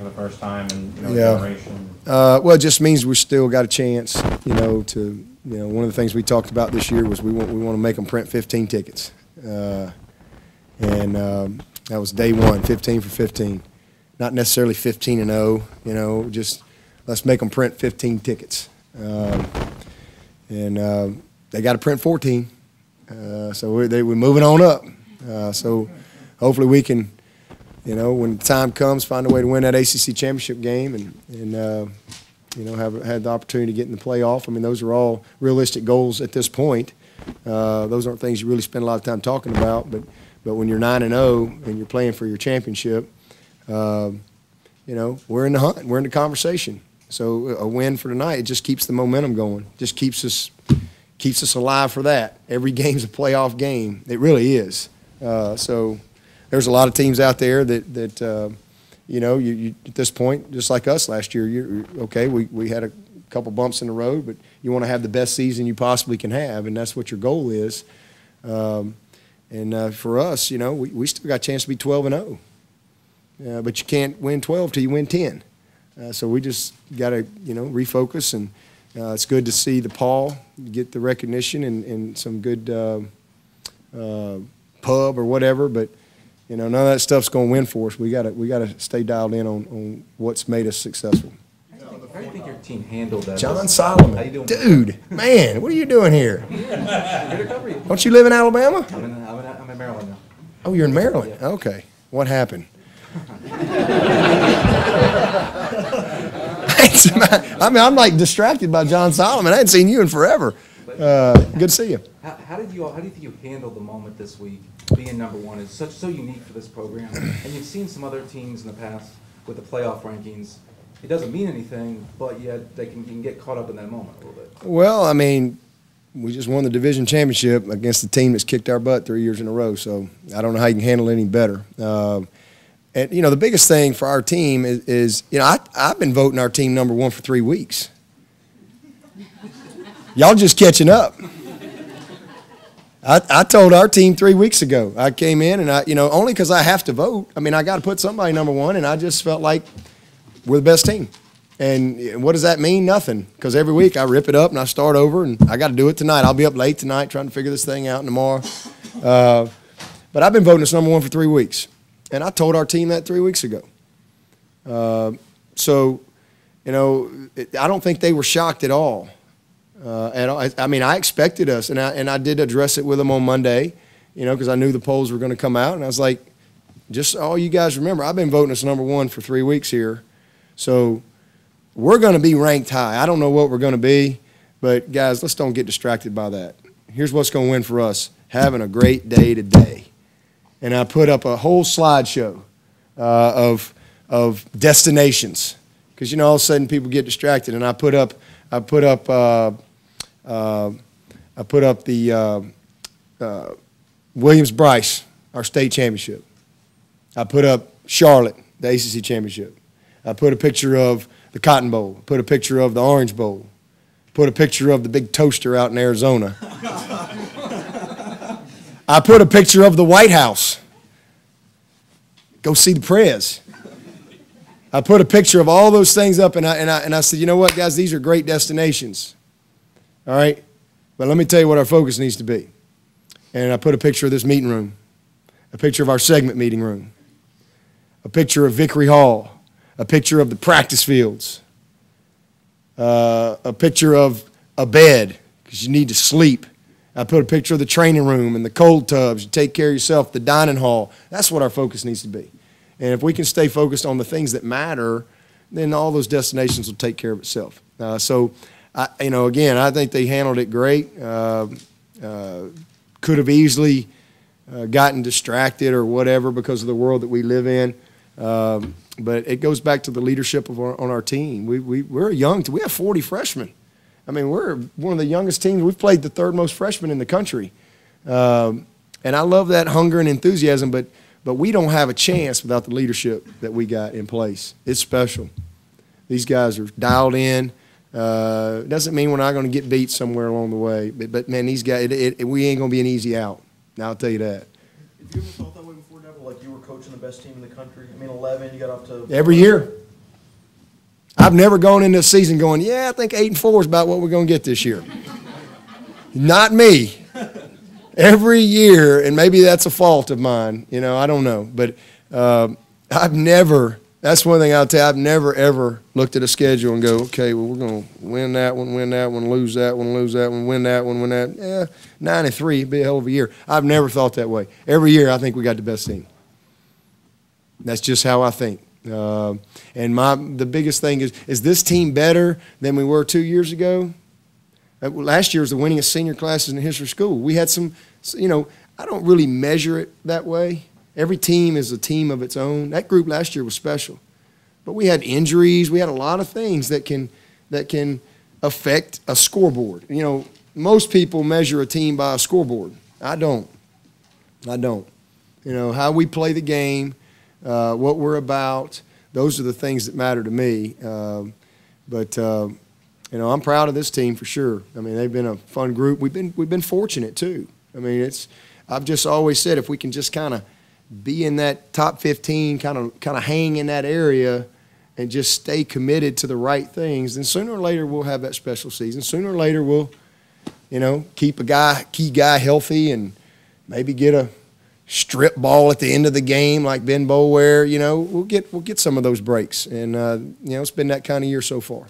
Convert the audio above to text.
for the first time in a generation? Well, it just means we still got a chance, to one of the things we talked about this year was we want to make them print 15 tickets, and that was day one, 15 for 15, not necessarily 15-0, just let's make them print 15 tickets, and they got to print 14, so we're moving on up, so hopefully we can, when the time comes, find a way to win that ACC championship game and have the opportunity to get in the playoff. I mean, those are all realistic goals at this point. Those aren't things you really spend a lot of time talking about, but when you're 9-0 and you're playing for your championship, we're in the hunt, we're in the conversation. So a win for tonight, it just keeps the momentum going, just keeps us alive for that. Every game's a playoff game. It really is. So there's a lot of teams out there that you at this point, just like us last year, you're okay, we had a couple bumps in the road, but you want to have the best season you possibly can have, and that's what your goal is. For us, we still got a chance to be 12-0. But you can't win 12 till you win 10. So we just got to, refocus, and it's good to see the Paul get the recognition and some good pub or whatever, but none of that stuff's going to win for us. We got to stay dialed in on what's made us successful. How do you think your team handled that? John Solomon, dude, man, what are you doing here? Don't you live in Alabama? I'm in Maryland now. Oh, you're in Maryland? Yeah. Okay. What happened? I'm like distracted by John Solomon. I hadn't seen you in forever. Good to see you. How do you think you handled the moment this week? Being number one is so unique for this program, and you've seen some other teams in the past with the playoff rankings. It doesn't mean anything, but yet they can get caught up in that moment a little bit. Well, I mean, we just won the division championship against the team that's kicked our butt 3 years in a row, so I don't know how you can handle it any better. And, the biggest thing for our team is I've been voting our team number one for 3 weeks. Y'all just catching up. I told our team 3 weeks ago. I came in and only because I have to vote. I mean, I got to put somebody number one, and I just felt like we're the best team. And what does that mean? Nothing. Because every week I rip it up and I start over, and I got to do it tonight. I'll be up late tonight trying to figure this thing out tomorrow. But I've been voting us number one for 3 weeks. And I told our team that 3 weeks ago. I don't think they were shocked at all. I mean, I expected us, and I did address it with them on Monday, because I knew the polls were going to come out. And I was like, just all you guys remember, I've been voting us number one for 3 weeks here. So we're going to be ranked high. I don't know what we're going to be, but, guys, let's don't get distracted by that. Here's what's going to win for us, having a great day today. And I put up a whole slideshow of destinations, because all of a sudden people get distracted. And I put up the Williams-Brice, our state championship. I put up Charlotte, the ACC championship. I put a picture of the Cotton Bowl. I put a picture of the Orange Bowl. Put a picture of the big toaster out in Arizona. I put a picture of the White House. Go see the Prez. I put a picture of all those things up, and I said, you know what, guys, these are great destinations. All right? But let me tell you what our focus needs to be. And I put a picture of this meeting room, a picture of our segment meeting room, a picture of Vickery Hall, a picture of the practice fields, a picture of a bed, because you need to sleep. I put a picture of the training room and the cold tubs. You take care of yourself, the dining hall. That's what our focus needs to be. And if we can stay focused on the things that matter, then all those destinations will take care of itself. Again, I think they handled it great. Could have easily gotten distracted or whatever because of the world that we live in. But it goes back to the leadership on our team. We're a young team. We have 40 freshmen. I mean, we're one of the youngest teams. We've played the third most freshmen in the country. And I love that hunger and enthusiasm, but we don't have a chance without the leadership that we got in place. It's special. These guys are dialed in. It doesn't mean we're not going to get beat somewhere along the way. But man, these guys, we ain't going to be an easy out. Now, I'll tell you that. Have you ever felt that way before, Dabo? Like you were coaching the best team in the country? I mean, 11, you got off to... Every year. I've never gone into a season going, yeah, I think 8-4 is about what we're going to get this year. Not me. Every year, and maybe that's a fault of mine, you know, I don't know. But I've never, that's one thing I'll tell you, I've never, ever looked at a schedule and go, okay, well, we're going to win that one, lose that one, lose that one, win that one, win that. Yeah, 9-3 would be a hell of a year. I've never thought that way. Every year I think we got the best team. That's just how I think. And the biggest thing is this team better than we were 2 years ago? Last year was the winningest senior classes in the history of school. We had some, you know, I don't really measure it that way. Every team is a team of its own. That group last year was special. But we had injuries. We had a lot of things that can affect a scoreboard. You know, most people measure a team by a scoreboard. I don't. You know, how we play the game, what we're about, those are the things that matter to me. You know, I'm proud of this team for sure. I mean, they've been a fun group. We've been fortunate too. I mean, I've just always said if we can just kind of be in that top 15, kind of hang in that area, and just stay committed to the right things, then sooner or later we'll have that special season. Sooner or later we'll, you know, keep a key guy healthy and maybe get a strip ball at the end of the game like Ben Boulware. You know, we'll get some of those breaks, and you know, it's been that kind of year so far.